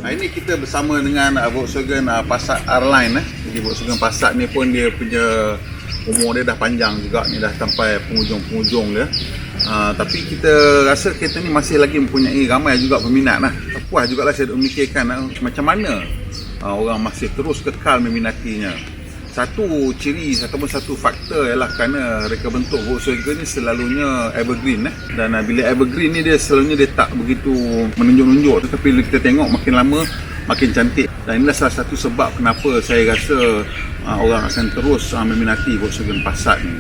Ini kita bersama dengan Volkswagen Passat R-Line. Jadi Volkswagen Passat ni pun dia punya umur dia dah panjang juga, ni dah sampai penghujung-penghujung dia. Tapi kita rasa kereta ni masih lagi mempunyai ramai juga peminat lah. Puas jugalah saya memikirkan macam mana orang masih terus kekal meminatinya. Satu ciri ataupun satu faktor ialah kerana reka bentuk Volkswagen ni selalunya evergreen. Dan bila evergreen ni dia selalunya dia tak begitu menunjuk-nunjuk, tetapi bila kita tengok makin lama makin cantik. Dan inilah salah satu sebab kenapa saya rasa orang akan terus meminati Volkswagen Passat ni.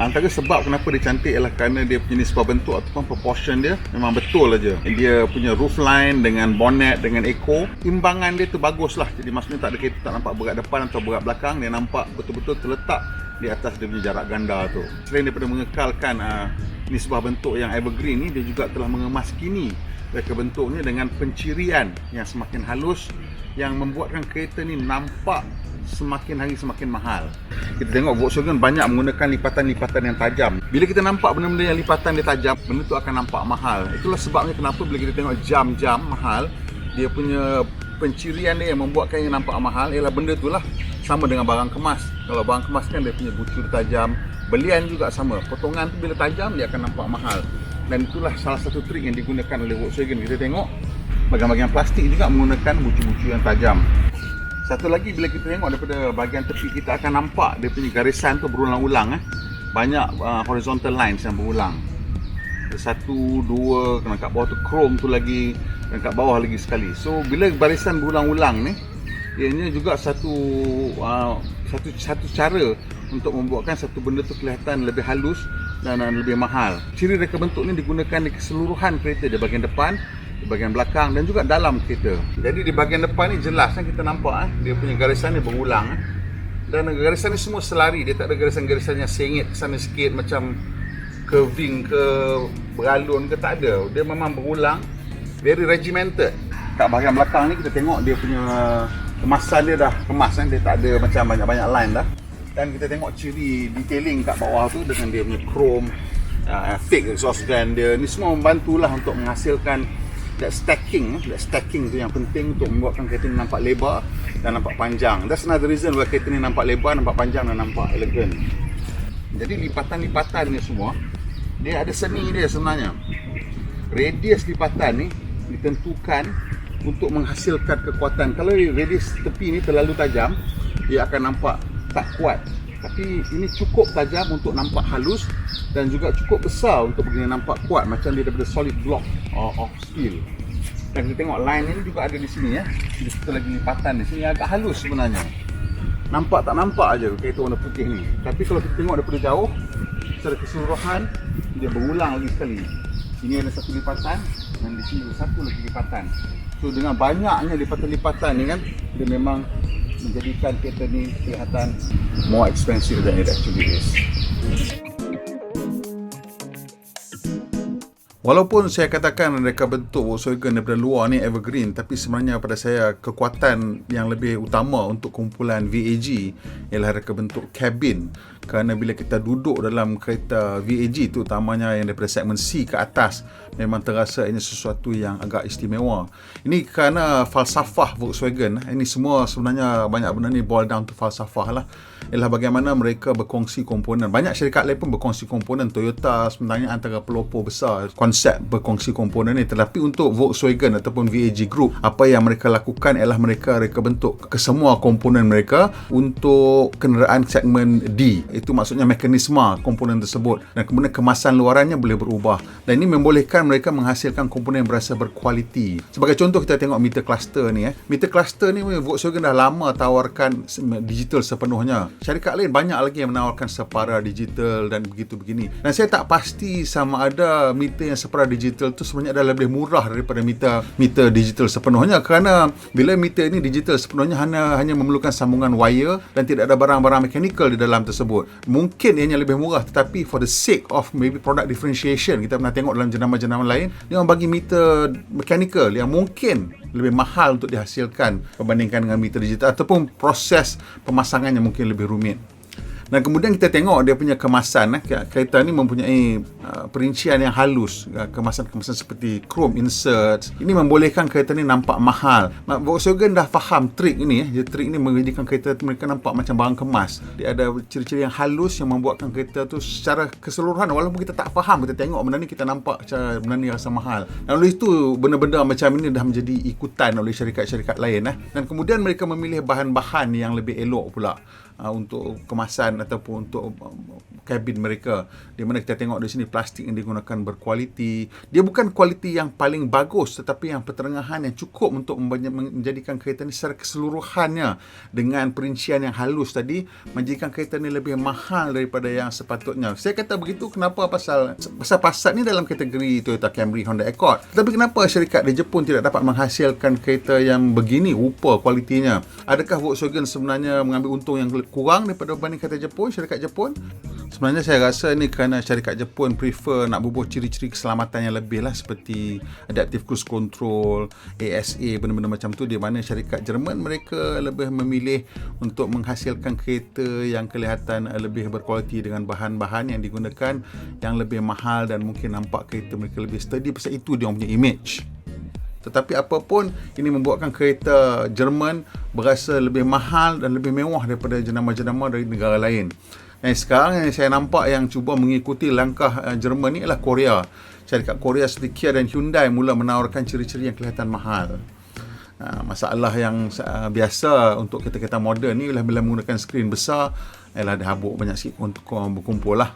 Antara sebab kenapa dia cantik ialah kerana dia punya nisbah bentuk ataupun proportion dia memang betul aja. Dia punya roofline dengan bonnet dengan eco, timbangan dia tu bagus lah. Jadi maksudnya tak ada kereta tak nampak berat depan atau berat belakang, dia nampak betul-betul terletak di atas dia punya jarak ganda tu. Selain daripada mengekalkan nisbah bentuk yang evergreen ni, dia juga telah mengemaskini reka bentuknya dengan pencirian yang semakin halus yang membuatkan kereta ni nampak semakin hari semakin mahal. Kita tengok Volkswagen banyak menggunakan lipatan-lipatan yang tajam. Bila kita nampak benda-benda yang lipatan dia tajam, benda tu akan nampak mahal. Itulah sebabnya kenapa bila kita tengok jam-jam mahal, dia punya pencirian dia yang membuatkannya nampak mahal ialah benda tu lah. Sama dengan barang kemas. Kalau barang kemas kan dia punya bucur tajam, belian juga sama. Potongan tu bila tajam dia akan nampak mahal. Dan itulah salah satu trik yang digunakan oleh Volkswagen. Kita tengok bahagian-bahagian plastik juga menggunakan bucur-bucur yang tajam. Satu lagi, bila kita tengok daripada bahagian tepi, kita akan nampak dia punya garisan tu berulang-ulang. Banyak horizontal lines yang berulang. Satu, dua, kat bawah tu chrome tu lagi, dan kat bawah lagi sekali. So bila barisan berulang-ulang ni, ianya juga satu cara untuk membuatkan satu benda tu kelihatan lebih halus dan lebih mahal. Ciri reka bentuk ni digunakan di keseluruhan kereta, di bahagian depan, di bahagian belakang dan juga dalam kereta. Jadi di bahagian depan ni jelas kita nampak dia punya garisan ni berulang. Dan garisan ni semua selari, dia tak ada garisan-garisan yang sengit ke sana sikit macam curving ke beralun ke, tak ada. Dia memang berulang, very regimented. Kat bahagian belakang ni kita tengok dia punya kemasan dia dah kemas, dia tak ada macam banyak-banyak line dah. Dan kita tengok ciri detailing kat bawah tu dengan dia punya chrome, fake exhaust fan dia, ni semua membantulah untuk menghasilkan that stacking tu yang penting untuk membuatkan kereta ni nampak lebar dan nampak panjang. That's another reason why kereta ni nampak lebar, nampak panjang dan nampak elegan. Jadi lipatan-lipatan ni semua, dia ada seni dia sebenarnya. Radius lipatan ni ditentukan untuk menghasilkan kekuatan. Kalau radius tepi ni terlalu tajam, dia akan nampak tak kuat. Tapi ini cukup tajam untuk nampak halus dan juga cukup besar untuk begini nampak kuat, macam dia daripada solid block of steel. Dan kita tengok line ini juga ada di sini ya. Dia satu lagi lipatan di sini agak halus sebenarnya. Nampak tak nampak aja kereta warna putih ni. Tapi kalau kita tengok daripada jauh, secara keseluruhan dia berulang lagi sekali. Sini ada satu lipatan dan di sini ada satu lagi lipatan. So dengan banyaknya lipatan-lipatan ni kan, dia memang menjadikan kereta ni kelihatan more expensive than it actually is. Walaupun saya katakan reka bentuk Volkswagen daripada luar ni evergreen, tapi sebenarnya pada saya kekuatan yang lebih utama untuk kumpulan VAG ialah reka bentuk cabin. Kerana bila kita duduk dalam kereta VAG tu, utamanya yang daripada segmen C ke atas, memang terasa ini sesuatu yang agak istimewa. Ini kerana falsafah Volkswagen. Ini semua sebenarnya banyak benda ni boil down to falsafah lah. Ialah bagaimana mereka berkongsi komponen. Banyak syarikat lain pun berkongsi komponen. Toyota sebenarnya antara pelopor besar konsep berkongsi komponen ni. Tetapi untuk Volkswagen ataupun VAG Group, apa yang mereka lakukan ialah mereka reka bentuk kesemua komponen mereka untuk kenderaan segmen D. Itu maksudnya mekanisme komponen tersebut. Dan kemudian kemasan luarannya boleh berubah. Dan ini membolehkan mereka menghasilkan komponen yang berasa berkualiti. Sebagai contoh, kita tengok meter cluster ni. Meter cluster ni Volkswagen dah lama tawarkan digital sepenuhnya. Syarikat lain banyak lagi yang menawarkan separa digital dan begitu begini. Dan saya tak pasti sama ada meter yang separa digital tu sebenarnya adalah lebih murah daripada meter digital sepenuhnya, kerana bila meter ini digital sepenuhnya hanya memerlukan sambungan wire dan tidak ada barang-barang mechanical di dalam tersebut. Mungkin ianya lebih murah, tetapi for the sake of maybe product differentiation, kita pernah tengok dalam jenama-jenama lain, dia orang bagi meter mechanical yang mungkin lebih mahal untuk dihasilkan berbandingkan dengan meter digital, ataupun proses pemasangannya mungkin lebih rumit. Dan kemudian kita tengok dia punya kemasan. Kereta ni mempunyai perincian yang halus, kemasan-kemasan seperti chrome inserts. Ini membolehkan kereta ni nampak mahal. Volkswagen dah faham trik ini. Trik ini menjadikan kereta mereka nampak macam barang kemas. Dia ada ciri-ciri yang halus yang membuatkan kereta tu secara keseluruhan, walaupun kita tak faham, kita tengok benda ni, kita nampak macam benda ni rasa mahal. Dan oleh itu benda-benda macam ini dah menjadi ikutan oleh syarikat-syarikat lain. Dan kemudian mereka memilih bahan-bahan yang lebih elok pula untuk kemasan ataupun untuk kabin mereka, di mana kita tengok di sini plastik yang digunakan berkualiti. Dia bukan kualiti yang paling bagus, tetapi yang pertengahan yang cukup untuk menjadikan kereta ni secara keseluruhannya dengan perincian yang halus tadi, menjadikan kereta ni lebih mahal daripada yang sepatutnya. Saya kata begitu kenapa? Pasal Passat ni dalam kategori Toyota Camry, Honda Accord. Tapi kenapa syarikat di Jepun tidak dapat menghasilkan kereta yang begini rupa kualitinya? Adakah Volkswagen sebenarnya mengambil untung yang kurang daripada berbanding kereta Jepun, syarikat Jepun? Sebenarnya saya rasa ni kerana syarikat Jepun prefer nak bubuh ciri-ciri keselamatan yang lebih lah, seperti adaptive cruise control, ASA, benda-benda macam tu, di mana syarikat Jerman mereka lebih memilih untuk menghasilkan kereta yang kelihatan lebih berkualiti dengan bahan-bahan yang digunakan yang lebih mahal dan mungkin nampak kereta mereka lebih sturdy. Pasal itu dia punya image. Tetapi apapun, ini membuatkan kereta Jerman berasa lebih mahal dan lebih mewah daripada jenama-jenama dari negara lain. Sekarang yang saya nampak yang cuba mengikuti langkah Jerman ni ialah Korea. Syarikat Korea seperti Kia dan Hyundai mula menawarkan ciri-ciri yang kelihatan mahal. Masalah yang biasa untuk kereta-kereta moden ni ialah bila menggunakan skrin besar, ialah ada habuk banyak sikit untuk berkumpul lah.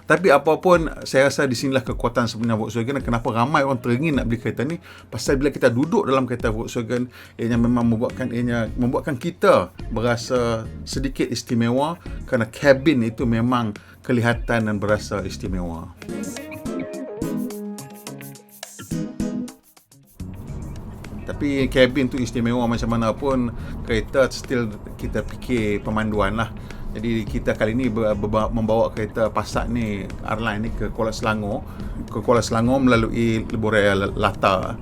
Tapi apapun, saya rasa di sinilah kekuatan sebenarnya Volkswagen, dan kenapa ramai orang teringin nak beli kereta ni. Pasal bila kita duduk dalam kereta Volkswagen, ianya memang membuatkan kita berasa sedikit istimewa, kerana kabin itu memang kelihatan dan berasa istimewa. Tapi kabin tu istimewa macam mana pun, kereta still kita fikir pemanduan lah. Jadi kita kali ni membawa kereta Passat ni, R-Line ni ke Kuala Selangor melalui Lebuh Raya Lata.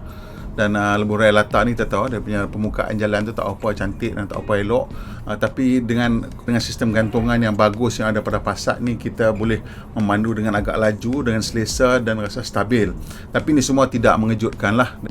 Dan Lebuh Raya Lata ni kita tahu dia punya permukaan jalan tu tak apa cantik dan tak apa elok. Tapi dengan sistem gantungan yang bagus yang ada pada Passat ni, kita boleh memandu dengan agak laju, dengan selesa dan rasa stabil. Tapi ni semua tidak mengejutkan lah.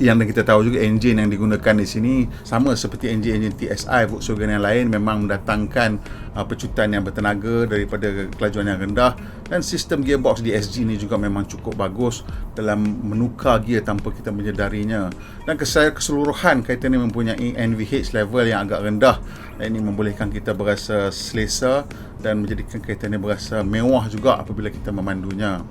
Yang kita tahu juga enjin yang digunakan di sini sama seperti enjin TSI Volkswagen yang lain, memang mendatangkan pecutan yang bertenaga daripada kelajuan yang rendah, dan sistem gearbox DSG ni juga memang cukup bagus dalam menukar gear tanpa kita menyedarinya. Dan secara keseluruhan kereta ni mempunyai NVH level yang agak rendah, dan ini membolehkan kita berasa selesa dan menjadikan kereta ni berasa mewah juga apabila kita memandunya.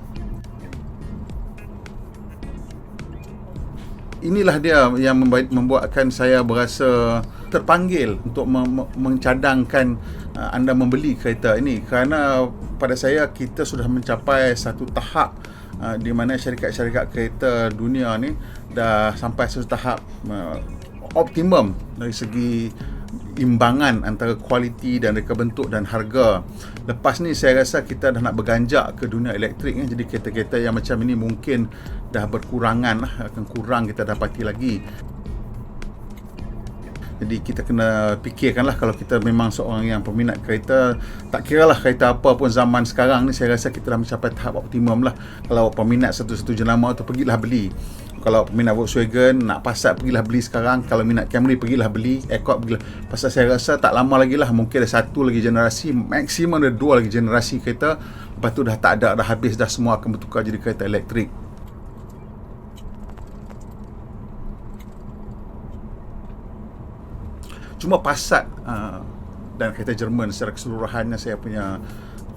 Inilah dia yang membuatkan saya berasa terpanggil untuk mencadangkan anda membeli kereta ini, kerana pada saya kita sudah mencapai satu tahap di mana syarikat-syarikat kereta dunia ni dah sampai satu tahap optimum dari segi imbangan antara kualiti dan reka bentuk dan harga. Lepas ni saya rasa kita dah nak berganjak ke dunia elektrik. Jadi kereta-kereta yang macam ini mungkin dah berkurangan lah, akan kurang kita dapati lagi. Jadi kita kena fikirkanlah, kalau kita memang seorang yang peminat kereta, tak kira lah kereta apa pun zaman sekarang ni, saya rasa kita dah mencapai tahap optimum lah. Kalau peminat satu-satu jenama tu, pergilah beli. Kalau peminat Volkswagen, nak Passat, pergilah beli sekarang. Kalau minat Camry, pergilah beli. Accord, pergilah. Pasal saya rasa tak lama lagi lah, mungkin ada satu lagi generasi, maksimum ada dua lagi generasi kereta. Lepas tu dah tak ada, dah habis, dah semua akan bertukar jadi kereta elektrik. Cuma Passat dan kereta Jerman secara keseluruhannya, saya punya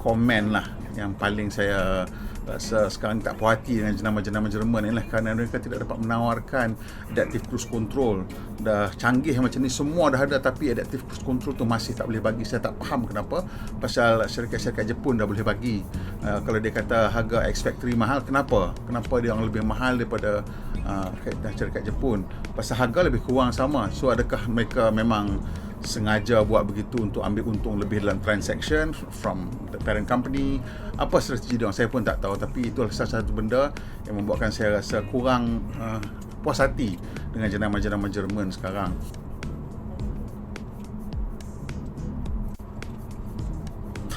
komen lah yang paling saya rasa sekarang tak puas hati dengan jenama-jenama Jerman ni lah, kerana mereka tidak dapat menawarkan adaptive cruise control. Dah canggih macam ni semua dah ada, tapi adaptive cruise control tu masih tak boleh bagi. Saya tak faham kenapa. Pasal syarikat-syarikat Jepun dah boleh bagi. Kalau dia kata harga X Factory mahal, kenapa dia yang lebih mahal daripada syarikat Jepun? Pasal harga lebih kurang sama. So adakah mereka memang sengaja buat begitu untuk ambil untung lebih dalam transaction from the parent company? Apa strategi dia? Saya pun tak tahu. Tapi itu salah satu benda yang membuatkan saya rasa kurang puas hati dengan jenama-jenama Jerman sekarang.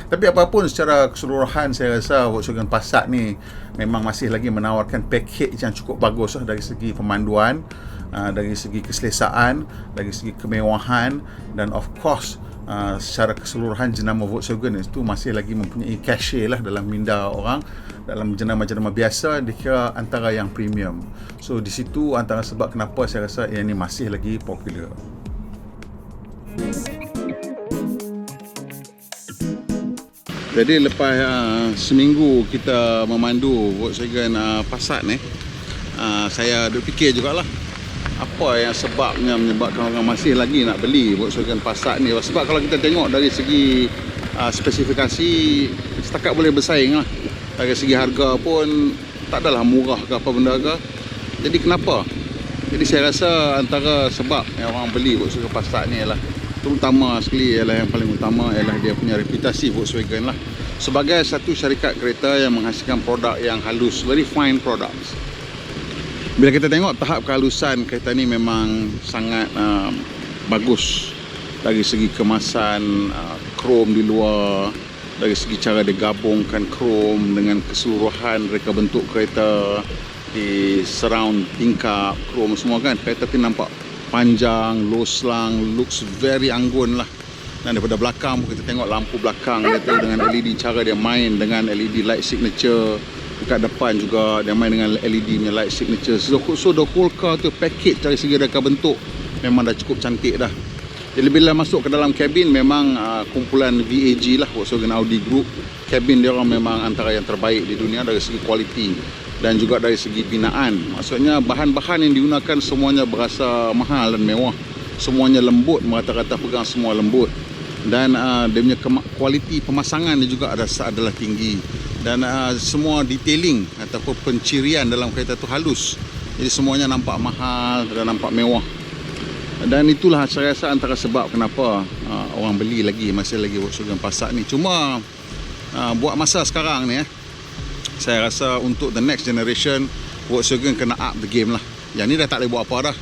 Tapi apapun secara keseluruhan, saya rasa Volkswagen Passat ni memang masih lagi menawarkan package yang cukup bagus lah, dari segi pemanduan, dari segi keselesaan, dari segi kemewahan, dan of course secara keseluruhan jenama Volkswagen itu masih lagi mempunyai cachet lah dalam minda orang. Dalam jenama-jenama biasa dikira antara yang premium. So di situ antara sebab kenapa saya rasa yang ni masih lagi popular. Jadi lepas seminggu kita memandu Volkswagen Passat ni, saya duk fikir jugalah apa yang sebabnya menyebabkan orang masih lagi nak beli Volkswagen Passat ni. Sebab kalau kita tengok dari segi spesifikasi, setakat boleh bersaing lah. Dari segi harga pun tak adalah murah ke apa benda ke. Jadi kenapa? Jadi saya rasa antara sebab yang orang beli Volkswagen Passat ni ialah, terutama sekali ialah, yang paling utama ialah dia punya reputasi Volkswagen lah, sebagai satu syarikat kereta yang menghasilkan produk yang halus, very fine products. Bila kita tengok tahap kehalusan kereta ni memang sangat bagus. Dari segi kemasan, krom di luar, dari segi cara dia gabungkan krom dengan keseluruhan reka bentuk kereta, di surround tingkap krom semua kan, kereta tu nampak panjang, low slung, looks very anggun lah. Dan daripada belakang pun kita tengok lampu belakang dia tu dengan LED, cara dia main dengan LED light signature. Dekat depan juga dia main dengan LED punya light signature. So the whole car tu package dari segi reka bentuk memang dah cukup cantik dah. Jadi bila masuk ke dalam kabin, memang kumpulan VAG lah, Volkswagen Audi Group. Kabin dia orang memang antara yang terbaik di dunia dari segi kualiti dan juga dari segi binaan. Maksudnya bahan-bahan yang digunakan semuanya berasa mahal dan mewah. Semuanya lembut, merata-rata pegang semua lembut. Dan dia punya kualiti pemasangan dia juga adalah tinggi. Dan semua detailing ataupun pencirian dalam kereta tu halus. Jadi semuanya nampak mahal dan nampak mewah. Dan itulah saya rasa antara sebab kenapa orang beli masih lagi Volkswagen Passat ni. Cuma buat masa sekarang ni saya rasa untuk the next generation, Volkswagen kena up the game lah. Yang ni dah tak boleh buat apa dah.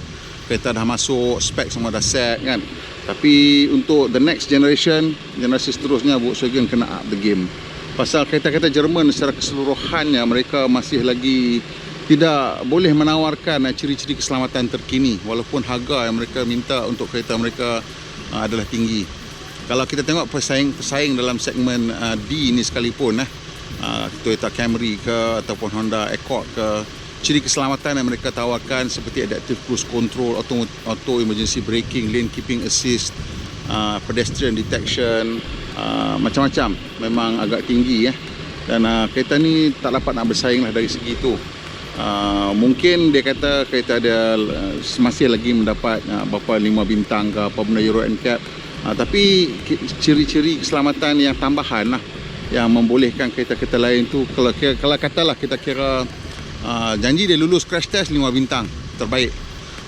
Kereta dah masuk, spek semua dah set kan. Tapi untuk the next generation, generasi seterusnya, Volkswagen kena up the game. Pasal kereta-kereta Jerman secara keseluruhannya, mereka masih lagi tidak boleh menawarkan ciri-ciri keselamatan terkini, walaupun harga yang mereka minta untuk kereta mereka adalah tinggi. Kalau kita tengok pesaing dalam segmen D ni sekalipun, Toyota Camry ke ataupun Honda Accord ke, ciri keselamatan yang mereka tawarkan seperti adaptive cruise control, auto emergency braking, lane keeping assist, pedestrian detection, macam-macam, memang agak tinggi dan kereta ni tak dapat nak bersaing lah dari segi itu. Mungkin dia kata kereta dia masih lagi mendapat berapa 5 bintang ke apa benda Euro NCAP, tapi ciri-ciri keselamatan yang tambahan lah yang membolehkan kereta-kereta lain tu, kalau katalah kita kira janji dia lulus crash test 5 bintang terbaik,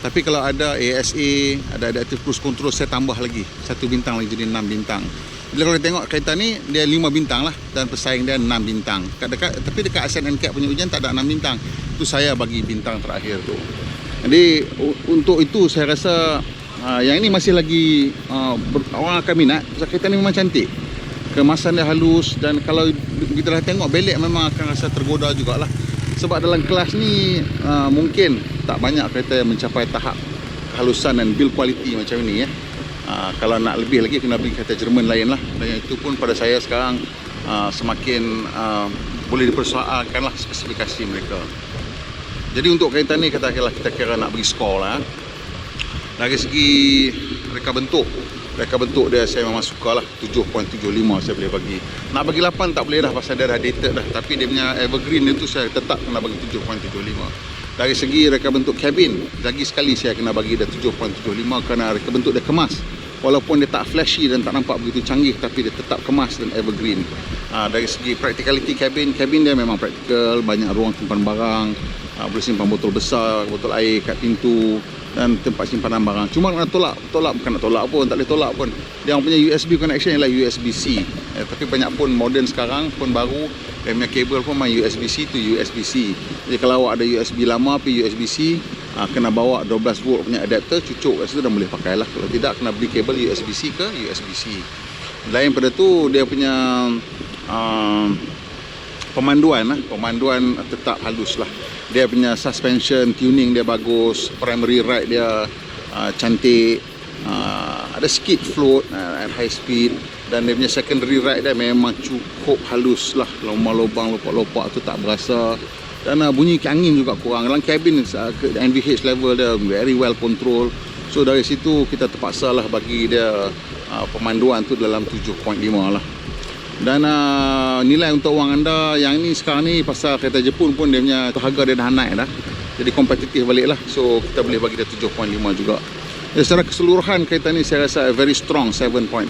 tapi kalau ada ASA, ada adaptive cruise control, saya tambah lagi 1 bintang lagi, jadi 6 bintang. Bila kalau kita tengok kereta ni, dia 5 bintang lah dan pesaing dia 6 bintang. Tapi dekat ASEAN NCAP punya ujian tak ada 6 bintang. Itu saya bagi bintang terakhir tu. Jadi untuk itu saya rasa yang ini masih lagi orang akan minat. Pasal kereta ni memang cantik, kemasan dia halus, dan kalau kita dah tengok belek memang akan rasa tergoda jugalah. Sebab dalam kelas ni mungkin tak banyak kereta yang mencapai tahap kehalusan dan build quality macam ini kalau nak lebih lagi kena beli kereta Jerman lain lah. Dan itu pun pada saya sekarang semakin boleh dipersoalkan lah spesifikasi mereka. Jadi untuk kereta ni kita kira nak bagi skor lah. Dari segi reka bentuk dia saya memang suka lah, 7.75 saya boleh bagi. Nak bagi 8 tak boleh dah pasal dia dah dated dah. Tapi dia punya evergreen itu saya tetap kena bagi 7.75. Dari segi reka bentuk kabin, lagi sekali saya kena bagi dia 7.75 kerana reka bentuk dia kemas. Walaupun dia tak flashy dan tak nampak begitu canggih, tapi dia tetap kemas dan evergreen. Dari segi practicality kabin dia memang praktikal, banyak ruang simpan barang, boleh simpan botol besar, botol air kat pintu dan tempat simpanan barang. Cuma nak tolak bukan nak tolak pun, tak boleh tolak pun. Dia punya USB connection ialah USB-C. Tapi banyak pun modern sekarang pun baru, dia punya kabel pun main USB-C to USB-C. Jadi kalau awak ada USB lama pergi USB-C, kena bawa 12 volt punya adapter, cucuk kat situ dah boleh pakai lah. Kalau tidak, kena beli kabel USB-C ke USB-C. Lain pada tu dia punya pemanduan tetap halus lah. Dia punya suspension tuning dia bagus, primary ride dia cantik, ada sikit float at high speed, dan dia punya secondary ride dia memang cukup halus lah. Lubang-lubang, lopak-lopak tu tak berasa, dan bunyi angin juga kurang. Dalam kabin NVH level dia very well control. So dari situ kita terpaksa lah bagi dia pemanduan tu dalam 7.5 lah. Dan nilai untuk wang anda yang ni sekarang ni, pasal kereta Jepun pun dia punya harga dia dah naik dah, jadi kompetitif balik lah. So kita boleh bagi dia 7.5 juga. Jadi, secara keseluruhan kereta ni saya rasa very strong 7.5.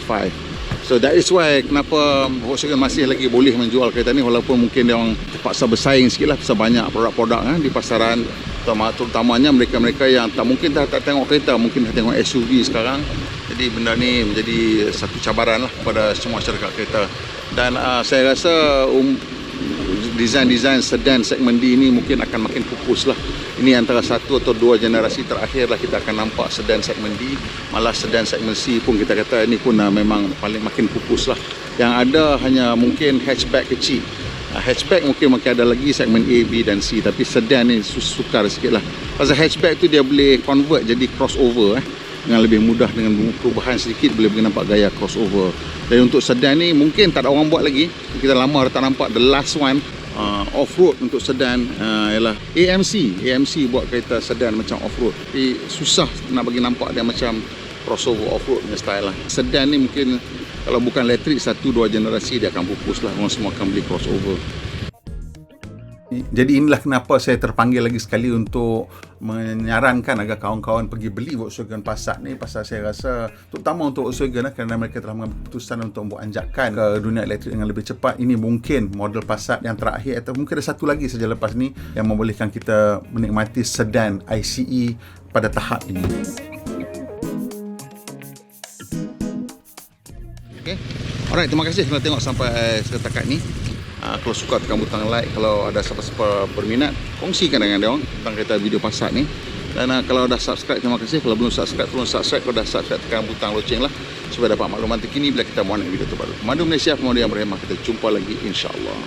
So that is why kenapa Volkswagen masih lagi boleh menjual kereta ni, walaupun mungkin dia orang terpaksa bersaing sikit lah pasal banyak produk-produk di pasaran, terutamanya mereka-mereka yang mungkin tak tengok kereta, mungkin dah tengok SUV sekarang. Jadi benda ni menjadi satu cabaran lah kepada semua syarikat kereta. Dan saya rasa design-design sedan segmen D ni mungkin akan makin pupus lah. Ini antara satu atau dua generasi terakhir lah kita akan nampak sedan segmen D. Malah sedan segmen C pun kita kata ini pun memang paling makin pupus lah. Yang ada hanya mungkin hatchback kecil. Hatchback mungkin ada lagi segmen A, B dan C, tapi sedan ni sukar sikit lah. Pasal hatchback tu dia boleh convert jadi crossover dengan lebih mudah, dengan perubahan sedikit boleh nampak gaya crossover. Dan untuk sedan ni mungkin tak ada orang buat lagi. Kita lama dah tak nampak. The last one off-road untuk sedan ialah AMC buat kereta sedan macam off-road. Tapi susah nak bagi nampak dia macam crossover off-road punya style lah. Sedan ni mungkin kalau bukan elektrik 1-2 generasi dia akan pupus lah. Orang semua akan beli crossover. Jadi inilah kenapa saya terpanggil lagi sekali untuk menyarankan agar kawan-kawan pergi beli Volkswagen Passat ni. Pasal saya rasa terutama untuk Volkswagen kerana mereka telah mengambil keputusan untuk membuat anjakan ke dunia elektrik dengan lebih cepat. Ini mungkin model Passat yang terakhir, atau mungkin ada satu lagi saja lepas ni yang membolehkan kita menikmati sedan ICE pada tahap ini. Okay. Alright, terima kasih kerana tengok sampai setakat ni. Kalau suka tekan butang like. Kalau ada siapa-siapa berminat, kongsikan dengan dia orang tentang kereta video Passat ni. Dan kalau dah subscribe, terima kasih. Kalau belum subscribe, tolong subscribe. Kalau dah subscribe, tekan butang loceng lah supaya dapat maklumat terkini bila kita buat video terbaru. Pemandu Malaysia, pemandu yang berhemah. Kita jumpa lagi, insya-Allah.